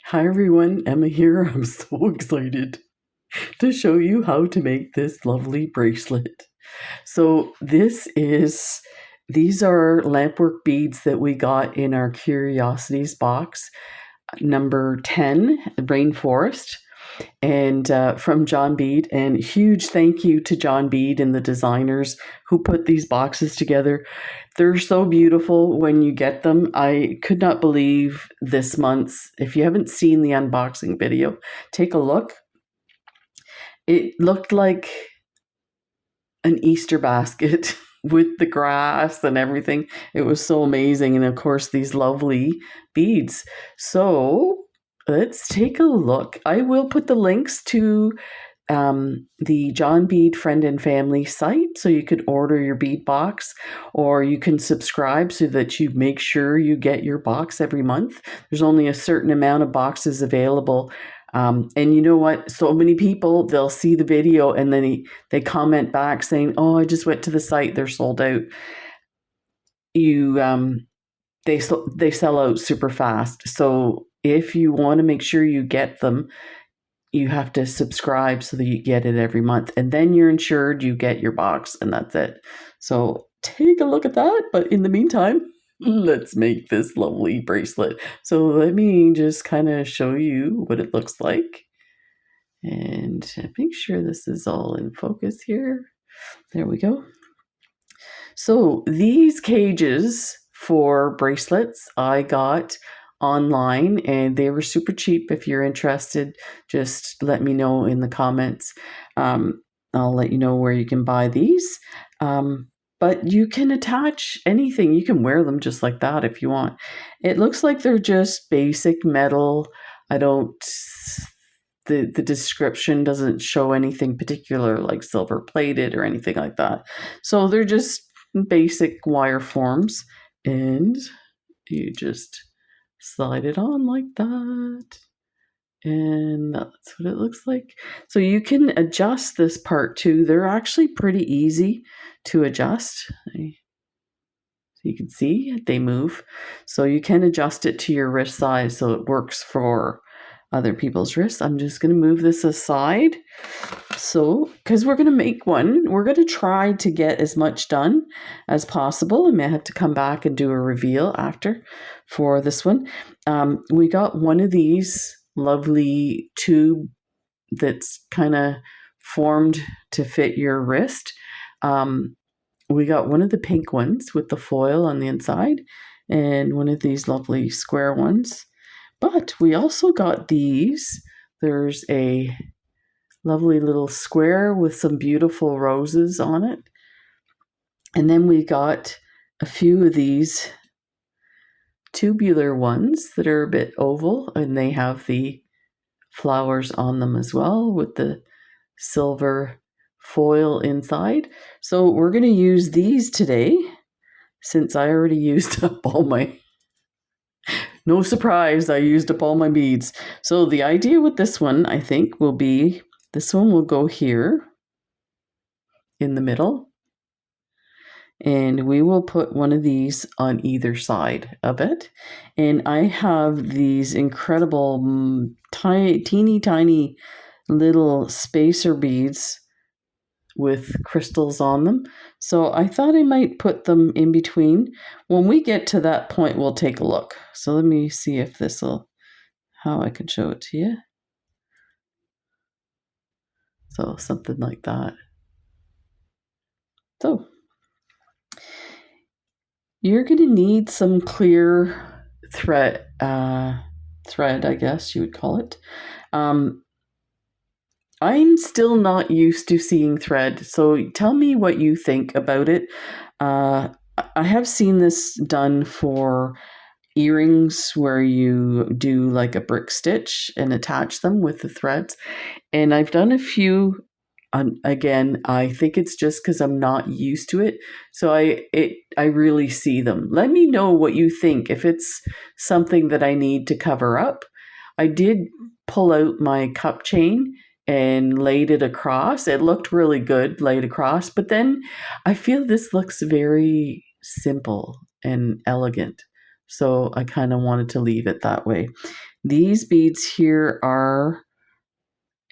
Hi everyone, Emma here. I'm so excited to show you how to make this lovely bracelet. So these are Lampwork beads that we got in our Curiosities box, number 10, Rainforest, and from John Bead. And huge thank you to John Bead and the designers who put these boxes together. They're so beautiful when you get them. I could not believe this month's. If you haven't seen the unboxing video, take a look. It looked like an Easter basket with the grass and everything. It was so amazing. And of course, these lovely beads. So let's take a look. I will put the links to the John Bead Friend and Family site so you could order your bead box, or you can subscribe so that you make sure you get your box every month. There's only a certain amount of boxes available. And you know what? So many people, they'll see the video and then they comment back saying, "Oh, I just went to the site. They're sold out." They sell out super fast. So if you want to make sure you get them, you have to subscribe so that you get it every month, and then you're insured, you get your box, and that's it. So take a look at that. But in the meantime, let's make this lovely bracelet. So let me just kind of show you what it looks like. And make sure this is all in focus here. There we go. So these cages for bracelets I got online, and they were super cheap. If you're interested, just let me know in the comments. I'll let you know where you can buy these. But you can attach anything. You can wear them just like that if you want. It looks like they're just basic metal. The description doesn't show anything particular like silver plated or anything like that. So they're just basic wire forms, and you just slide it on like that, and that's what it looks like. So you can adjust this part too. They're actually pretty easy to adjust. So you can see they move. So you can adjust it to your wrist size so it works for other people's wrists. I'm just going to move this aside. So, because we're going to make one, we're going to try to get as much done as possible. I may have to come back and do a reveal after for this one. We got one of these lovely tube that's kind of formed to fit your wrist. We got one of the pink ones with the foil on the inside, and one of these lovely square ones. But we also got these. There's a lovely little square with some beautiful roses on it. And then we got a few of these tubular ones that are a bit oval, and they have the flowers on them as well with the silver foil inside. So we're going to use these today, since I already used up all my... No surprise, I used up all my beads. So the idea with this one, I think, will be, this one will go here in the middle, and we will put one of these on either side of it. And I have these incredible teeny tiny little spacer beads with crystals on them. So I thought I might put them in between. When we get to that point, we'll take a look. So let me see if how I can show it to you. So something like that. So you're going to need some clear thread, I guess you would call it. I'm still not used to seeing thread, so tell me what you think about it. I have seen this done for earrings where you do like a brick stitch and attach them with the threads. And I've done a few. Again, I think it's just because I'm not used to it. So I really see them. Let me know what you think, if it's something that I need to cover up. I did pull out my cup chain and laid it across. It looked really good laid across, but then I feel this looks very simple and elegant. So I kind of wanted to leave it that way. These beads here are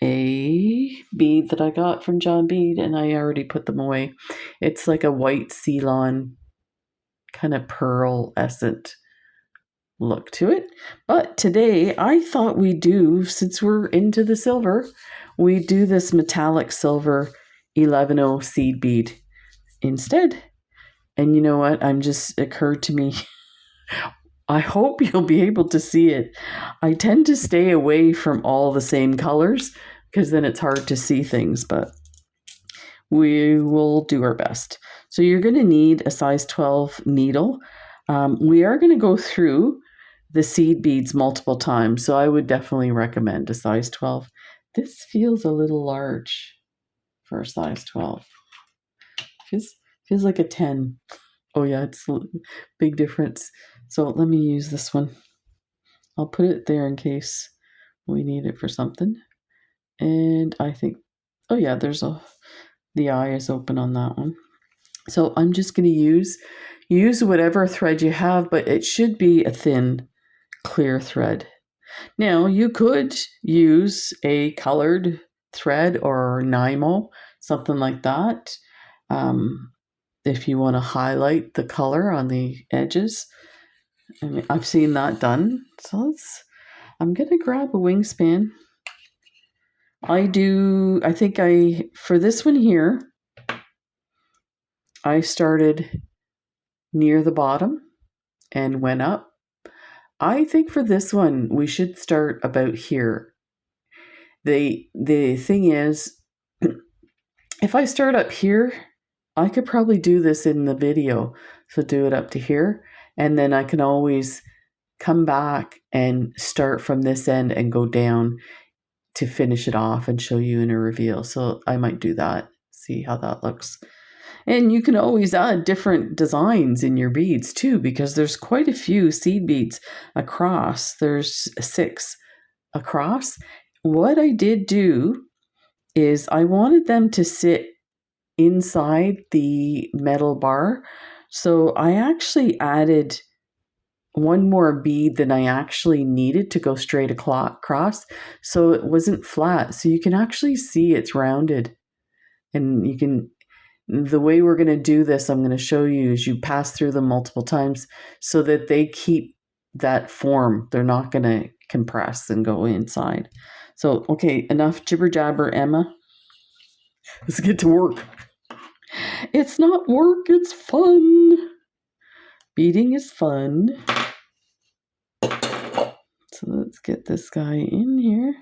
a bead that I got from John Bead, and I already put them away. It's like a white Ceylon kind of pearl-escent look to it. But today I thought we'd do, since we're into the silver, we do this metallic silver 11-0 seed bead instead. And you know what? Occurred to me, I hope you'll be able to see it. I tend to stay away from all the same colors because then it's hard to see things, but we will do our best. So you're going to need a size 12 needle. We are going to go through the seed beads multiple times, so I would definitely recommend a size 12. This feels a little large for a size 12. Feels like a 10. Oh yeah, it's a big difference. So let me use this one. I'll put it there in case we need it for something. And I think, oh yeah, the eye is open on that one. So I'm just going to use whatever thread you have, but it should be a thin, clear thread. Now you could use a colored thread or Nymo, something like that. If you want to highlight the color on the edges. I mean, I've seen that done. So I'm going to grab a wingspan. For this one here, I started near the bottom and went up. I think for this one, we should start about here. The thing is, if I start up here, I could probably do this in the video. So do it up to here. And then I can always come back and start from this end and go down to finish it off and show you in a reveal. So I might do that. See how that looks. And you can always add different designs in your beads too, because there's quite a few seed beads across. There's 6 across. What I did do is I wanted them to sit inside the metal bar. So I actually added one more bead than I actually needed to go straight across. So it wasn't flat. So you can actually see it's rounded. And the way we're going to do this, I'm going to show you, is you pass through them multiple times so that they keep that form. They're not going to compress and go inside. So, okay, enough jibber jabber, Emma. Let's get to work. It's not work, it's fun. Beading is fun. So let's get this guy in here.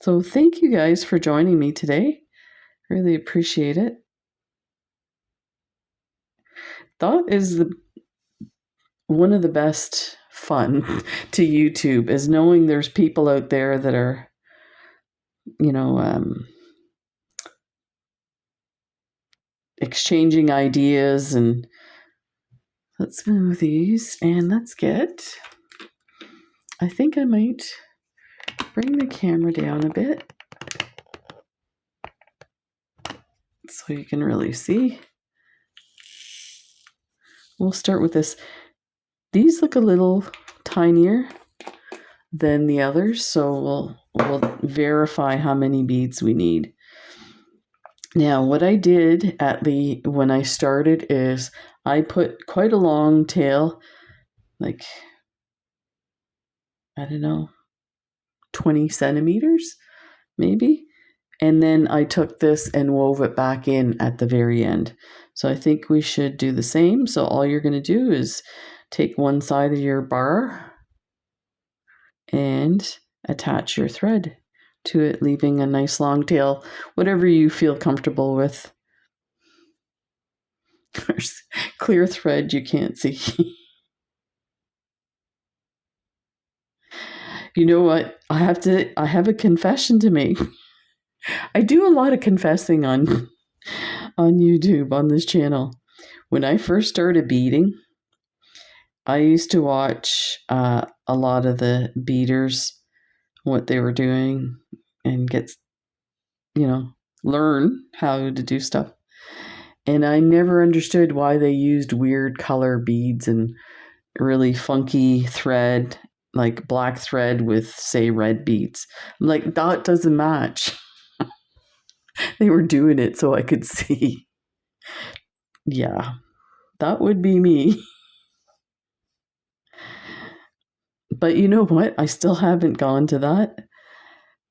So thank you guys for joining me today. Really appreciate it. That is one of the best fun to YouTube, is knowing there's people out there that are, exchanging ideas. And let's move these and I think I might bring the camera down a bit so you can really see. We'll start with this. These look a little tinier than the others, so we'll verify how many beads we need. Now, what I did when I started is I put quite a long tail, like, I don't know, 20 centimeters, maybe. And then I took this and wove it back in at the very end. So I think we should do the same. So all you're going to do is take one side of your bar and attach your thread to it, leaving a nice long tail, whatever you feel comfortable with. There's clear thread you can't see. You know what? I have a confession to make. I do a lot of confessing on YouTube, on this channel. When I first started beading, I used to watch a lot of the beaders, what they were doing, and learn how to do stuff. And I never understood why they used weird color beads and really funky thread, like black thread with, say, red beads. I'm like, that doesn't match. They were doing it so I could see. Yeah, that would be me. But you know what? I still haven't gone to that.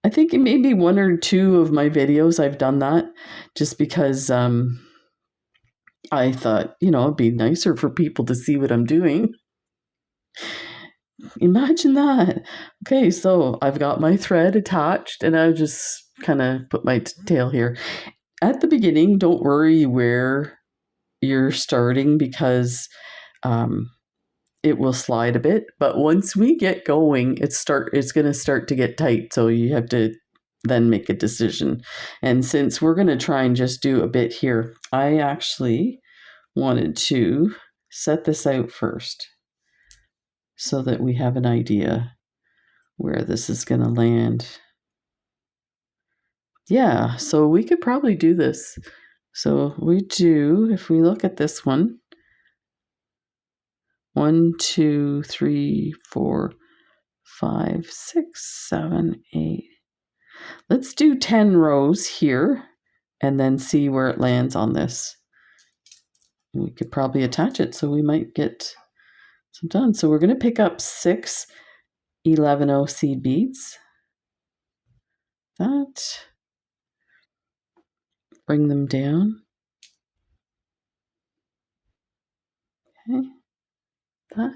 I think in maybe one or two of my videos I've done that, just because I thought, it'd be nicer for people to see what I'm doing. Imagine that. Okay, so I've got my thread attached and I just kind of put my tail here. At the beginning, don't worry where you're starting because it will slide a bit. But once we get going, it's going to start to get tight. So you have to then make a decision. And since we're going to try and just do a bit here, I actually wanted to set this out first so that we have an idea where this is going to land. Yeah, so we could probably do this. So if we look at this one, 1, 2, 3, 4, 5, 6, 7, 8. Let's do 10 rows here and then see where it lands on this. We could probably attach it, so we might get some done. So we're going to pick up 6 11-0 seed beads. That. Bring them down. Okay. That.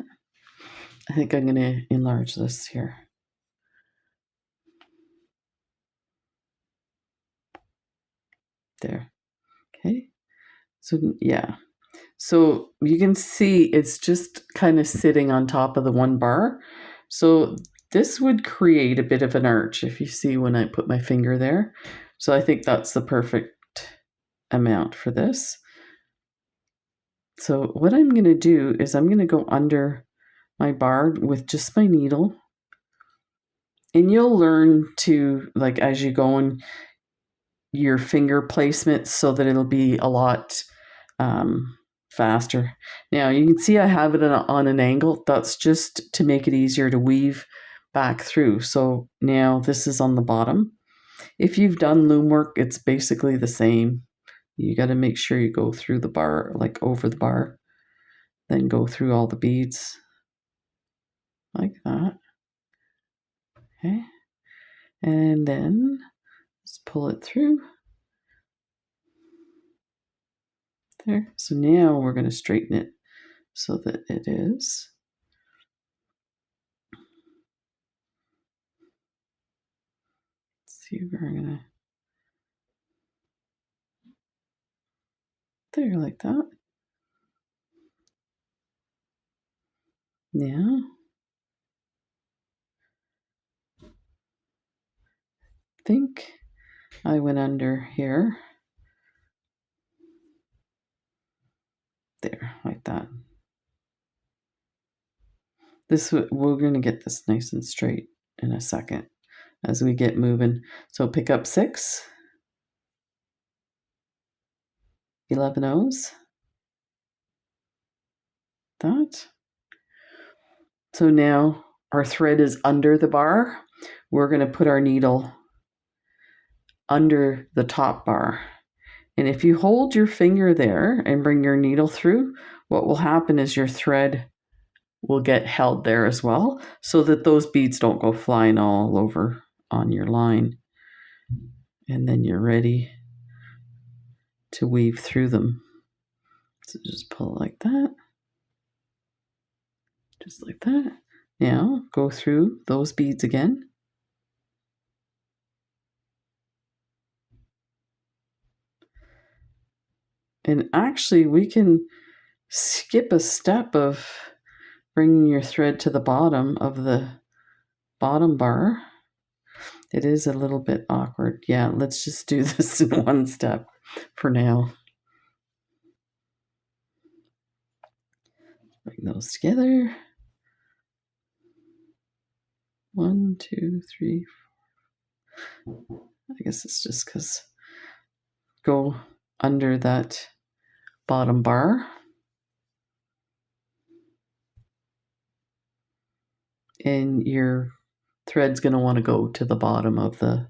I think I'm going to enlarge this here. There. Okay. So, yeah. So you can see it's just kind of sitting on top of the one bar. So this would create a bit of an arch if you see when I put my finger there. So I think that's the perfect amount for this. So what I'm going to do is I'm going to go under my bar with just my needle. And you'll learn to, like, as you go in your finger placement so that it'll be a lot faster. Now you can see I have it on an angle. That's just to make it easier to weave back through. So now this is on the bottom. If you've done loom work, it's basically the same. You got to make sure you go through the bar, like over the bar, then go through all the beads like that. Okay. And then just pull it through. There. So now we're going to straighten it so that it is. Let's see, we're going to. There, like that. Now, I think I went under here. There, like that. We're going to get this nice and straight in a second as we get moving. So pick up 6 11-0s. That. So now our thread is under the bar. We're going to put our needle under the top bar. And if you hold your finger there and bring your needle through, what will happen is your thread will get held there as well so that those beads don't go flying all over on your line. And then you're ready to weave through them. So just pull it like that. Just like that. Now go through those beads again. And actually we can skip a step of bringing your thread to the bottom of the bottom bar. It is a little bit awkward. Yeah, let's just do this in one step for now. Bring those together. 1, 2, 3, 4. I guess it's just because go under that bottom bar. and your thread's going to want to go to the bottom of the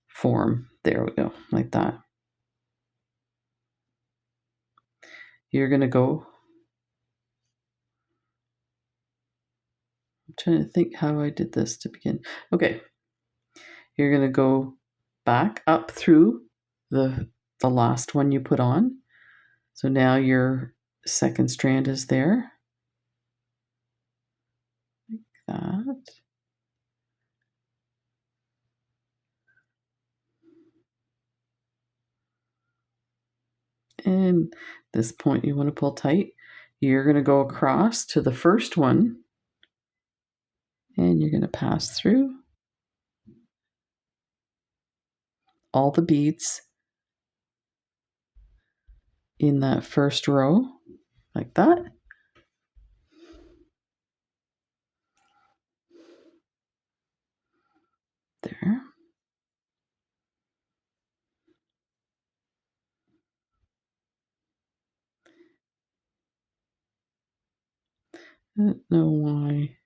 form. There we go, like that. You're going to go, I'm trying to think how I did this to begin. Okay, you're going to go back up through the last one you put on. So now your second strand is there, like that. And this point you want to pull tight. You're going to go across to the first one, and you're going to pass through all the beads in that first row, like that. There. I don't know why.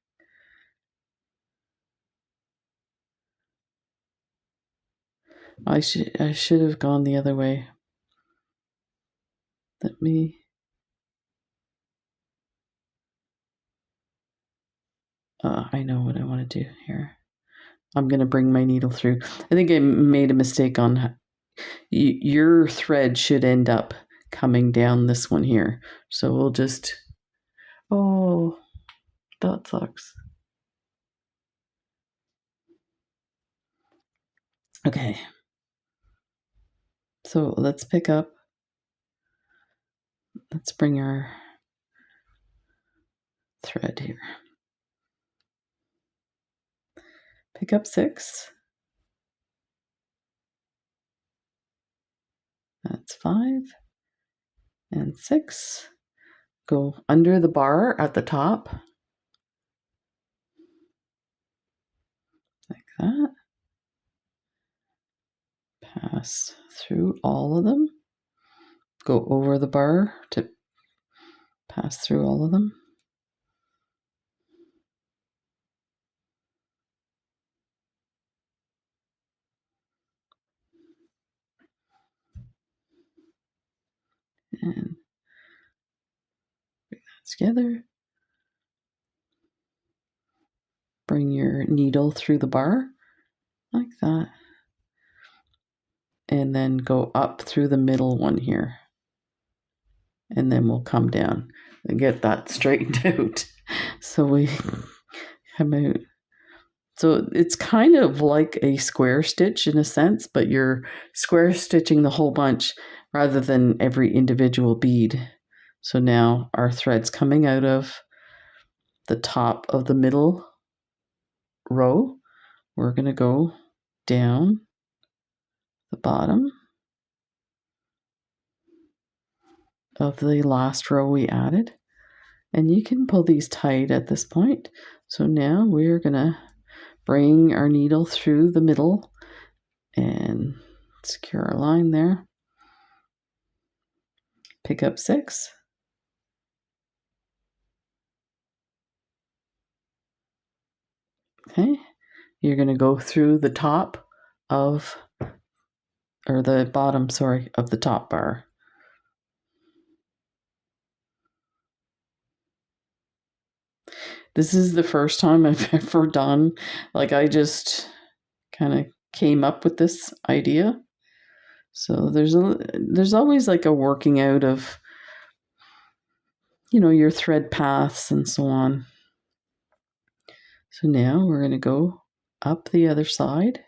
I should have gone the other way. Let me. I know what I want to do here. I'm going to bring my needle through. I think I made a mistake on your thread should end up coming down this one here. So we'll just. Oh, that sucks. Okay. So let's pick up. Let's bring our thread here. Pick up 6. That's 5 and 6. Go under the bar at the top, like that. Pass through all of them. Go over the bar to pass through all of them. And bring that together. Bring your needle through the bar, like that. And then go up through the middle one here. And then we'll come down and get that straightened out. So we come out. So it's kind of like a square stitch in a sense, but you're square stitching the whole bunch rather than every individual bead. So now our thread's coming out of the top of the middle row. We're going to go down the bottom of the last row we added. And you can pull these tight at this point. So now we're going to bring our needle through the middle and secure our line there. Pick up 6. Okay, you're going to go through the top of, or the bottom, sorry, of the top bar. This is the first time I've ever done, like I just kind of came up with this idea. So there's always like a working out of, your thread paths and so on. So now we're going to go up the other side.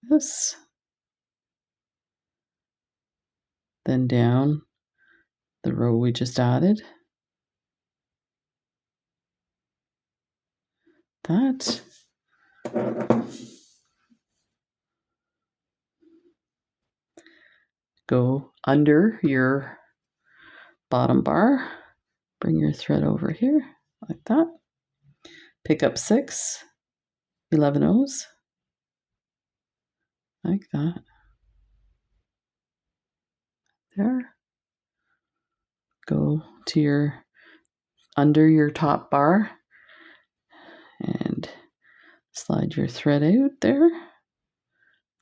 This. Then down the row we just added. That. Go under your bottom bar. Bring your thread over here like that. Pick up 6, 11 O's, like that. There. Go to your under your top bar and slide your thread out there.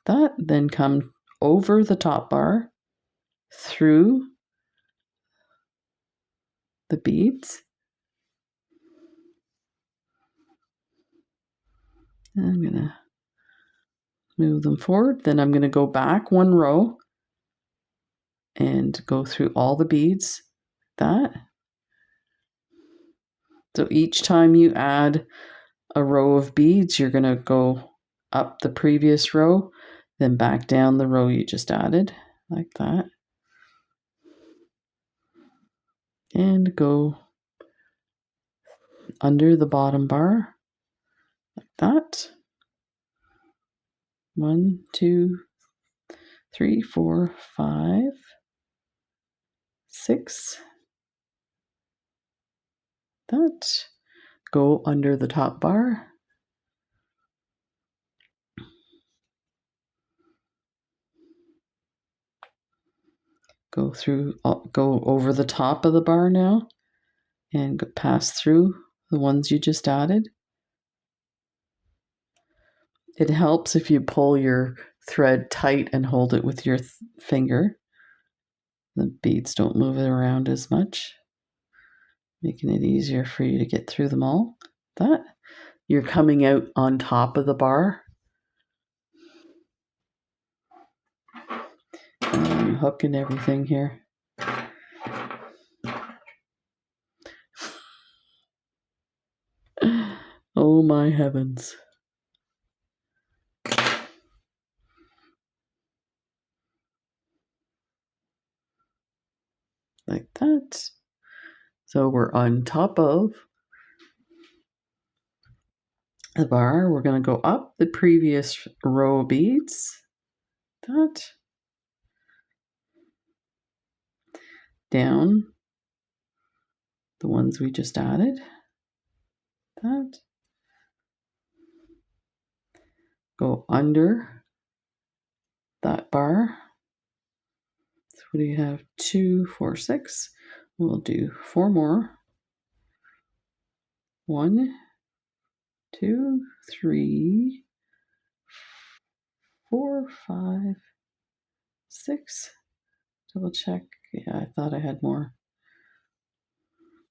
That, then come over the top bar through the beads. I'm going to move them forward. Then I'm going to go back one row and go through all the beads. That. So each time you add a row of beads, you're going to go up the previous row, then back down the row you just added, like that. And go under the bottom bar, like that. 1, 2, 3, 4, 5, 6. That. Go under the top bar. Go over the top of the bar now and pass through the ones you just added. It helps if you pull your thread tight and hold it with your finger. The beads don't move it around as much, making it easier for you to get through them all. That. You're coming out on top of the bar. I'm hooking everything here. Oh my heavens. Like that. So we're on top of the bar. We're going to go up the previous row of beads. That. Down the ones we just added. That. Go under that bar. So what do you have? 2, 4, 6. We'll do 4 more. 1, 2, 3, 4, 5, 6. Double check. Yeah, I thought I had more.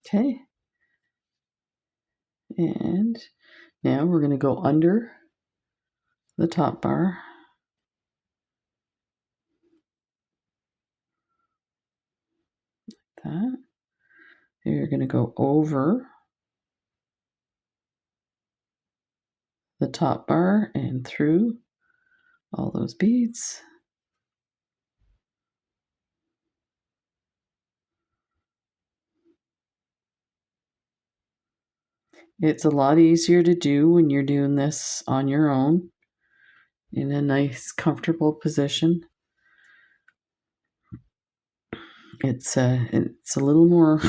Okay. And now we're going to go under the top bar. That. You're going to go over the top bar and through all those beads. It's a lot easier to do when you're doing this on your own in a nice, comfortable position. It's a little more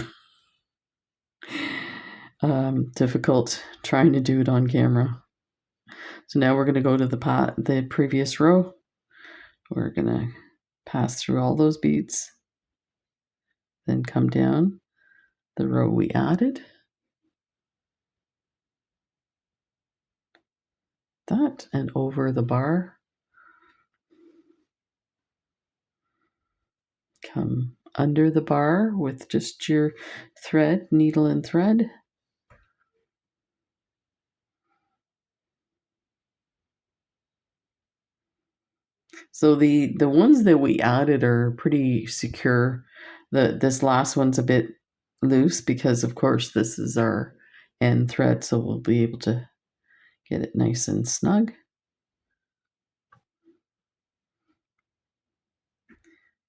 difficult trying to do it on camera. So now we're going to go to the previous row. We're going to pass through all those beads, then come down the row we added. That, and over the bar. Come under the bar with just your thread, needle and thread. So the ones that we added are pretty secure. This last one's a bit loose because, of course, this is our end thread, so we'll be able to get it nice and snug.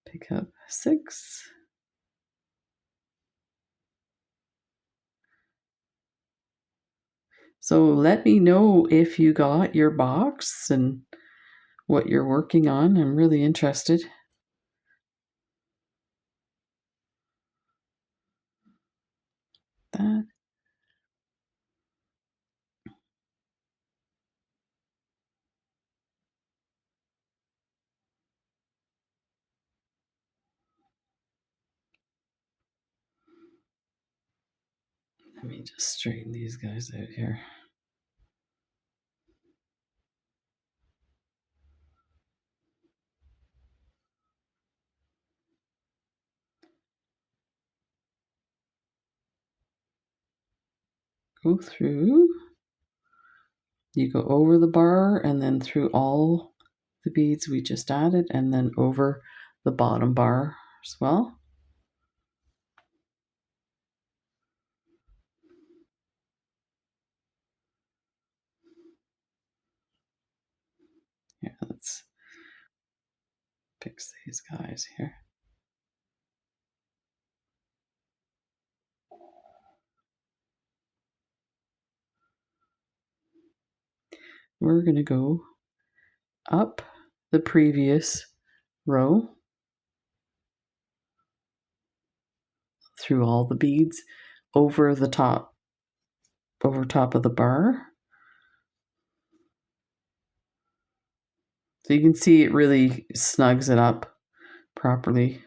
Pick up 6. So let me know if you got your box and what you're working on. I'm really interested. That. Let me just straighten these guys out here. Go through. You go over the bar and then through all the beads we just added and then over the bottom bar as well. Yeah, let's fix these guys here. We're going to go up the previous row through all the beads over the top, over top of the bar. So you can see it really snugs it up properly.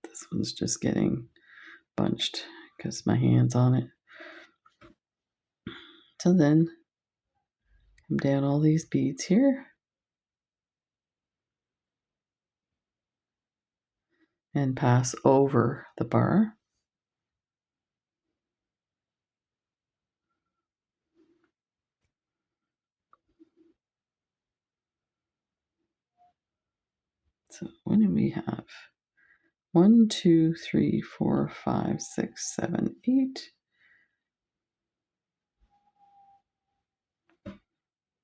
This one's just getting bunched because my hand's on it. So then come down all these beads here and pass over the bar. So what do we have? 1, 2, 3, 4, 5, 6, 7, 8.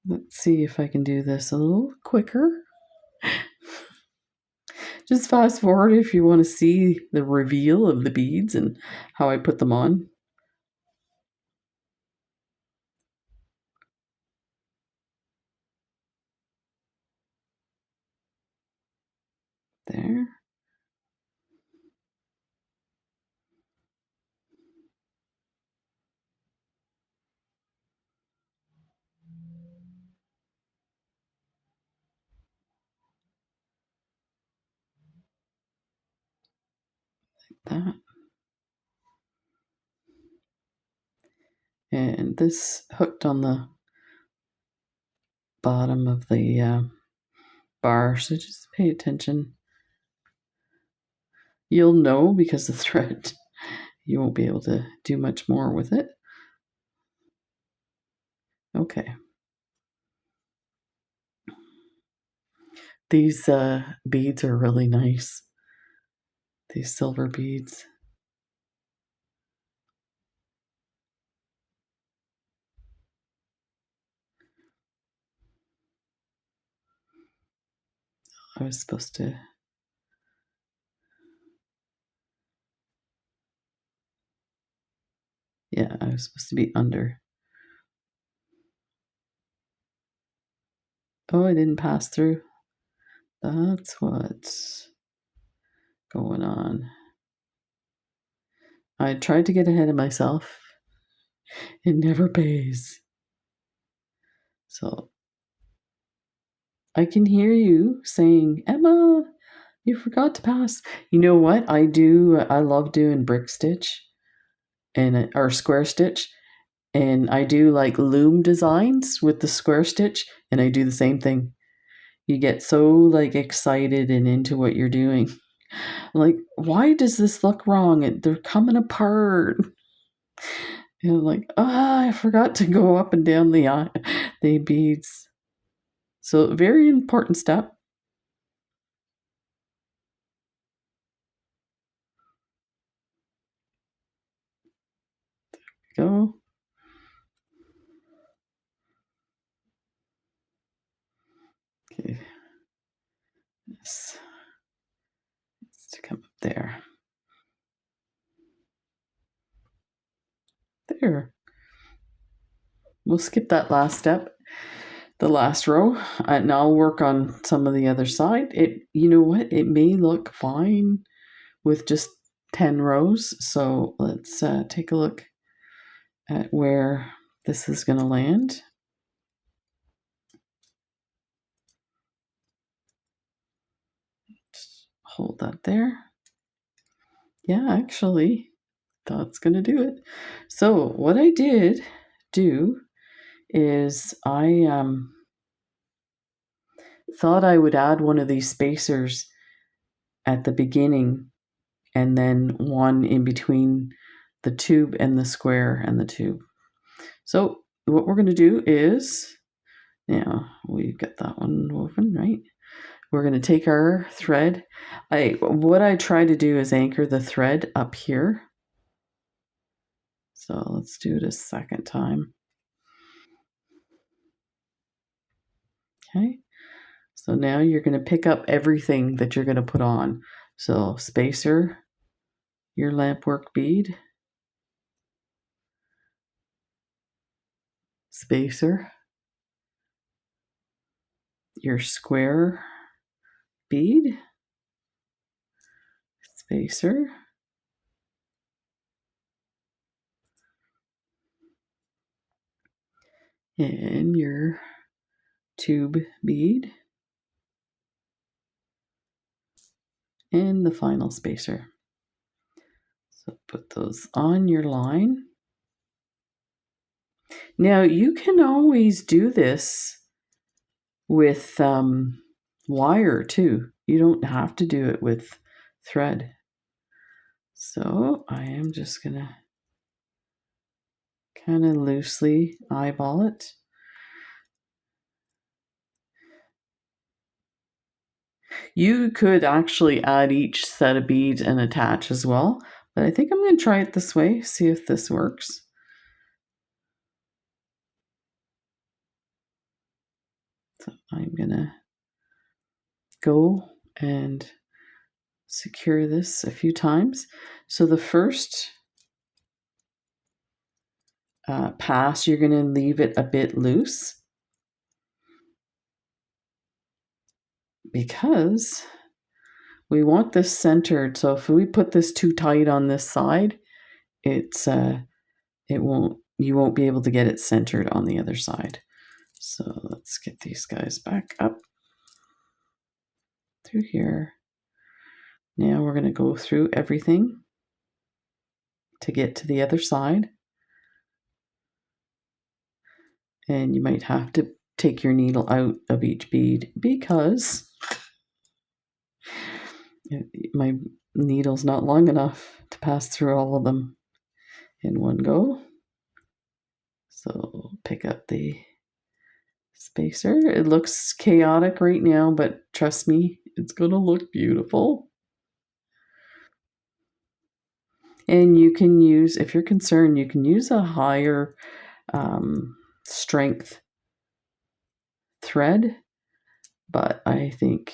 Let's see if I can do this a little quicker. Just fast forward if you want to see the reveal of the beads and how I put them on. There. That. And this hooked on the bottom of the bar, so just pay attention. You'll know because the thread, you won't be able to do much more with it. Okay. These beads are really nice. These silver beads. I was supposed to... Yeah, I was supposed to be under. Oh, I didn't pass through. That's what's going on. I tried to get ahead of myself. It never pays. So I can hear you saying, Emma, you forgot to pass. You know what? I do. I love doing brick stitch and or square stitch. And I do like loom designs with the square stitch. And I do the same thing. You get so like excited and into what you're doing. Like, why does this look wrong? They're coming apart. And I'm like, I forgot to go up and down the beads. So very important step. Go. Okay. This needs to come up there. There. We'll skip that last step, the last row, and I'll work on some of the other side. You know what? It may look fine with just 10 rows. So let's take a look at where this is going to land. Just hold that there. Yeah, actually, that's going to do it. So what I did do is I thought I would add one of these spacers at the beginning and then one in between the tube and the square and the tube. So what we're going to do is, now we've got that one woven, right? We're going to take our thread. What I try to do is anchor the thread up here. So let's do it a second time. Okay. So now you're going to pick up everything that you're going to put on. So spacer, your lampwork bead, spacer, your square bead, spacer, and your tube bead, and the final spacer. So put those on your line. Now you can always do this with wire too. You don't have to do it with thread. So I am just gonna kind of loosely eyeball it. You could actually add each set of beads and attach as well, but I think I'm going to try it this way, see if this works. So I'm going to go and secure this a few times. So the first pass, you're going to leave it a bit loose because we want this centered. So if we put this too tight on this side, you won't be able to get it centered on the other side. So let's get these guys back up through here. Now we're going to go through everything to get to the other side. And you might have to take your needle out of each bead because my needle's not long enough to pass through all of them in one go. So pick up the spacer. It looks chaotic right now, but trust me, it's going to look beautiful. And you can use, if you're concerned, you can use a higher strength thread, but I think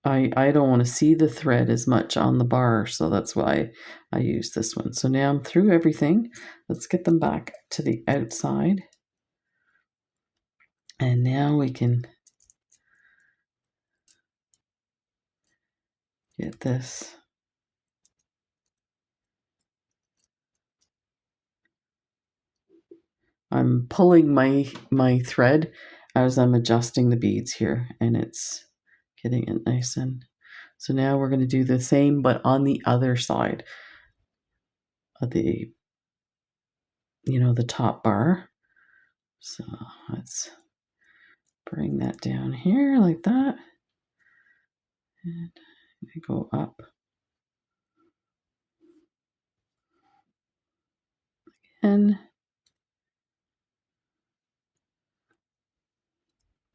I don't want to see the thread as much on the bar, so that's why I use this one. So now I'm through everything. Let's get them back to the outside. And now we can get this. I'm pulling my thread as I'm adjusting the beads here, and it's getting it nice. And so now we're going to do the same, but on the other side of the, the top bar. So let's bring that down here like that. And go up. And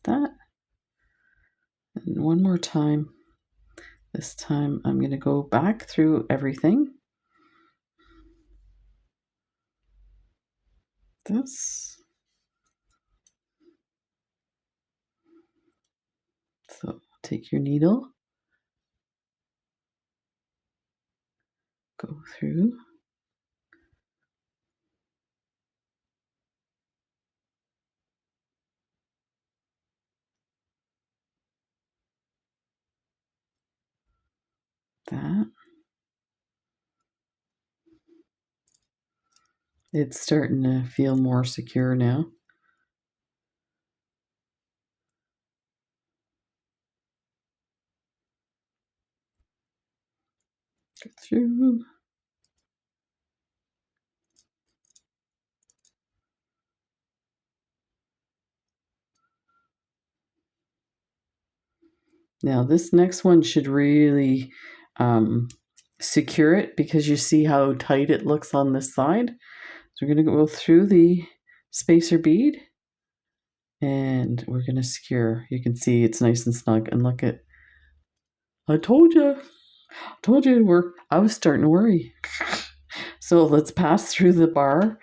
that. And one more time. This time I'm going to go back through everything. This. So take your needle. Go through. That. It's starting to feel more secure now. Go through. Now this next one should really secure it, because you see how tight it looks on this side. So we're going to go through the spacer bead and we're going to secure. You can see it's nice and snug, and look at, I told you it'd work. I was starting to worry. So let's pass through the bar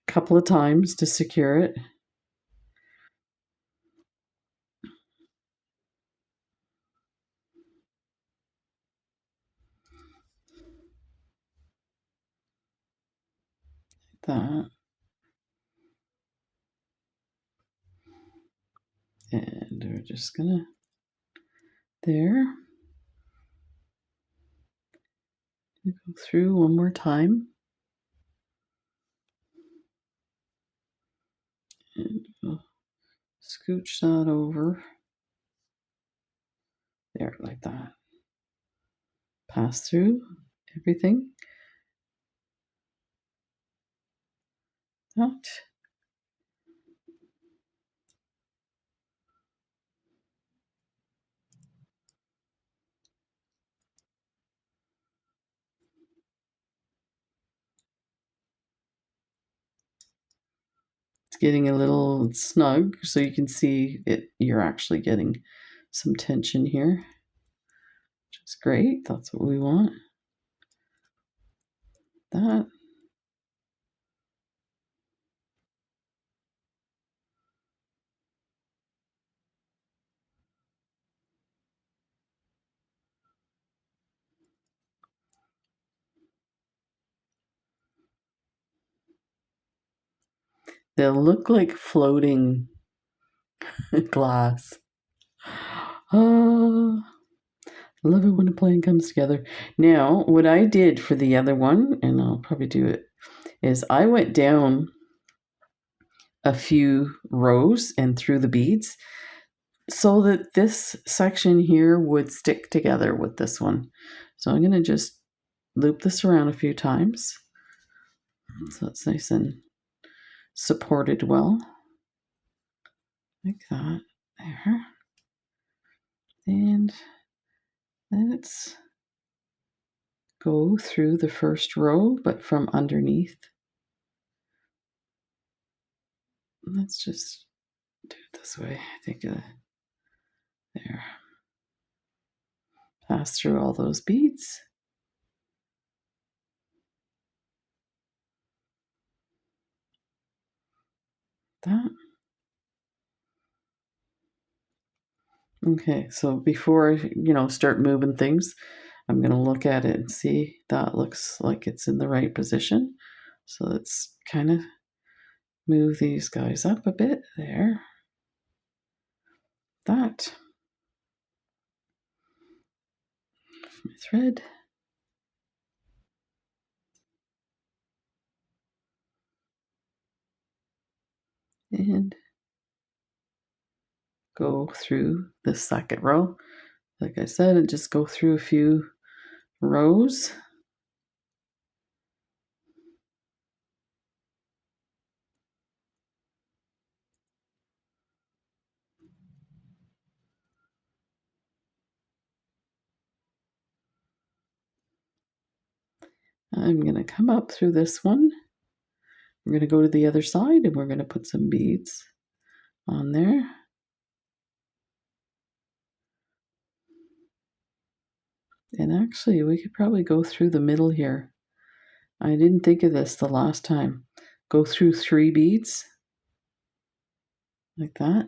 a couple of times to secure it. That. And we're just gonna, there. Go through one more time. And we'll scooch that over. There, like that. Pass through everything. That. It's getting a little snug, so you can see it. You're actually getting some tension here, which is great. That's what we want. That. They'll look like floating glass. Oh, I love it when a plan comes together. Now, what I did for the other one, and I'll probably do it, is I went down a few rows and through the beads so that this section here would stick together with this one. So I'm going to just loop this around a few times so it's nice and supported well, like that. There. And let's go through the first row, but from underneath. Let's just do it this way. I think there. Pass through all those beads. That. Okay, so before I, start moving things, I'm going to look at it and see that looks like it's in the right position. So let's kind of move these guys up a bit there. That. My thread. And go through the second row. Like I said, and just go through a few rows. I'm going to come up through this one. We're going to go to the other side and we're going to put some beads on there. And actually, we could probably go through the middle here. I didn't think of this the last time. Go through 3 beads, like that.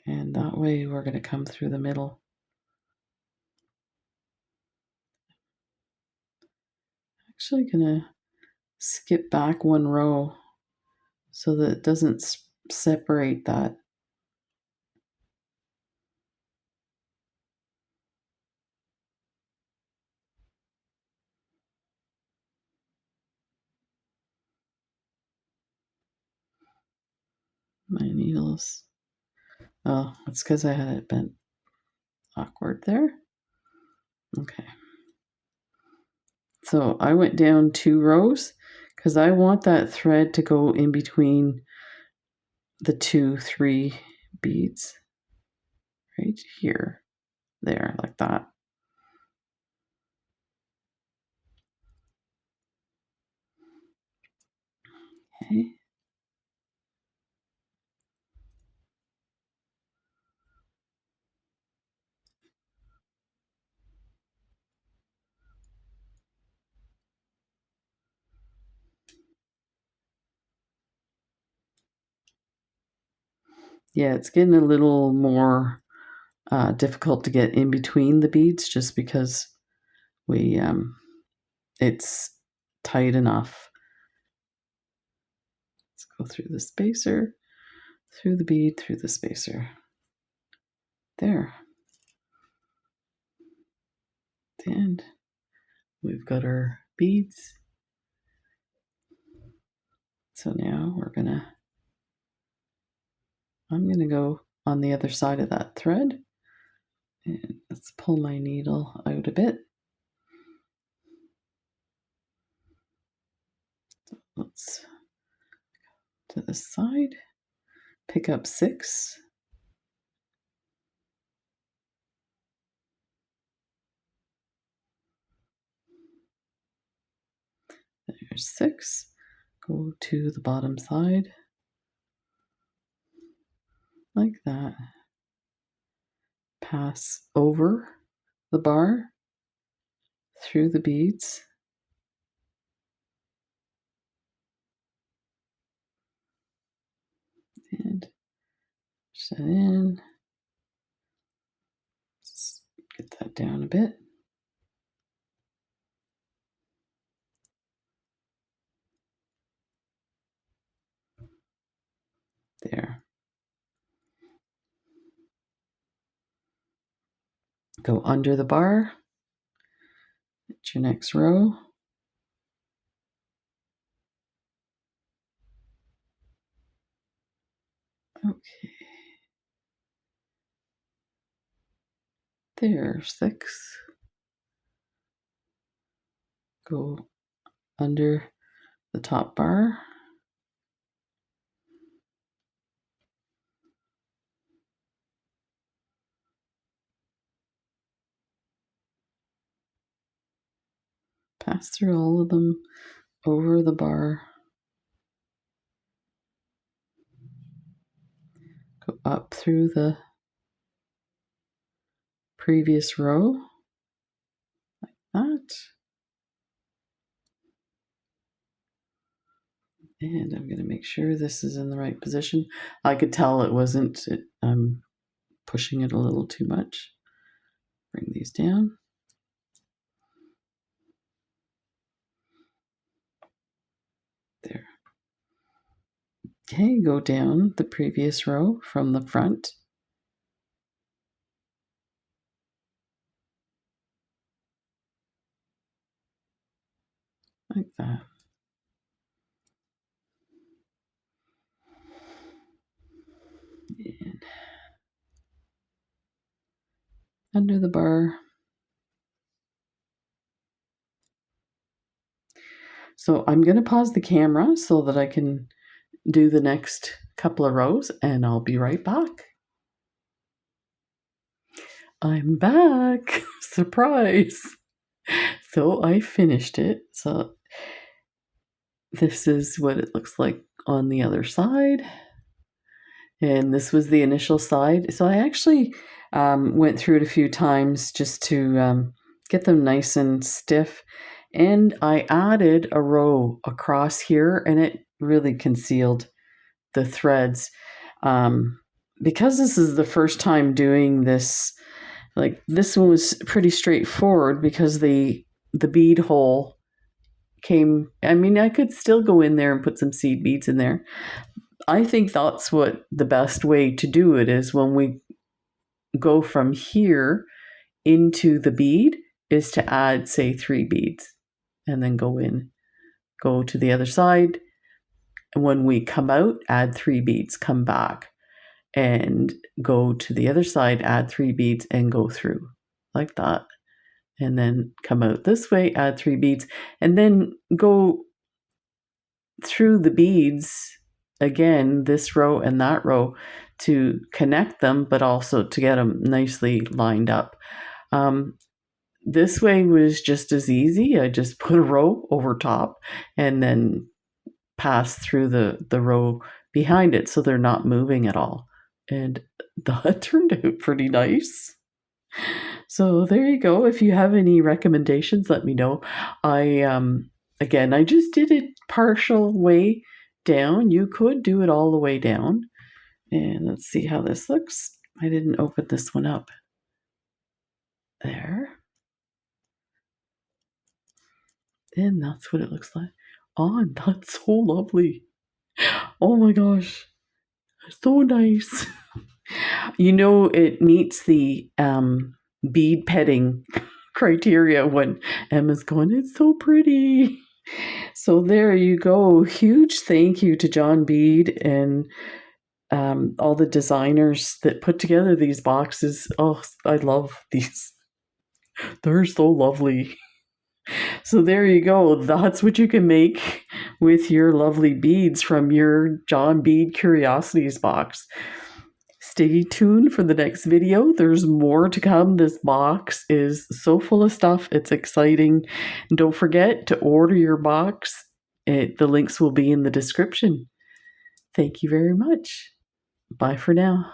And that way we're going to come through the middle. Actually going to skip back 1 row so that it doesn't separate that. My needles. Oh, it's because I had it bent awkward there. Okay. So I went down 2 rows because I want that thread to go in between the 3 beads right here, there, like that. Okay. Yeah, it's getting a little more difficult to get in between the beads just because we it's tight enough. Let's go through the spacer, through the bead, through the spacer. There. And we've got our beads. So now I'm gonna go on the other side of that thread. And let's pull my needle out a bit. Let's to this side, pick up 6. There's 6. Go to the bottom side, like that. Pass over the bar, through the beads. And push that in. Just get that down a bit. There. Go under the bar. At your next row. Okay. There's 6. Go under the top bar. Pass through all of them, over the bar. Go up through the previous row, like that. And I'm going to make sure this is in the right position. I could tell it wasn't. I'm pushing it a little too much. Bring these down. There. Okay, go down the previous row from the front. Like that. And under the bar. So I'm going to pause the camera so that I can do the next couple of rows, and I'll be right back. I'm back. Surprise. So I finished it. So this is what it looks like on the other side. And this was the initial side. So I actually went through it a few times just to get them nice and stiff. And I added a row across here, and it really concealed the threads. Because this is the first time doing this, like this one was pretty straightforward because the bead hole came, I mean, I could still go in there and put some seed beads in there. I think that's what the best way to do it is when we go from here into the bead is to add, say, 3 beads and then go to the other side. And when we come out, add 3 beads, come back and go to the other side, add 3 beads and go through like that. and then come out this way, add 3 beads, and then go through the beads again, this row and that row, to connect them, but also to get them nicely lined up. This way was just as easy. I just put a row over top and then pass through the row behind it so they're not moving at all. And that turned out pretty nice. So there you go. If you have any recommendations, let me know. Again, I just did it partial way down. You could do it all the way down. And let's see how this looks. I didn't open this one up. There. And that's what it looks like. Oh, and that's so lovely. Oh my gosh. So nice. You know, it meets the bead petting criteria when Emma's going, it's so pretty. So there you go. Huge thank you to John Bead and all the designers that put together these boxes. Oh, I love these. They're so lovely. So there you go. That's what you can make with your lovely beads from your John Bead Curiosities box. Stay tuned for the next video. There's more to come. This box is so full of stuff. It's exciting. And don't forget to order your box. The links will be in the description. Thank you very much. Bye for now.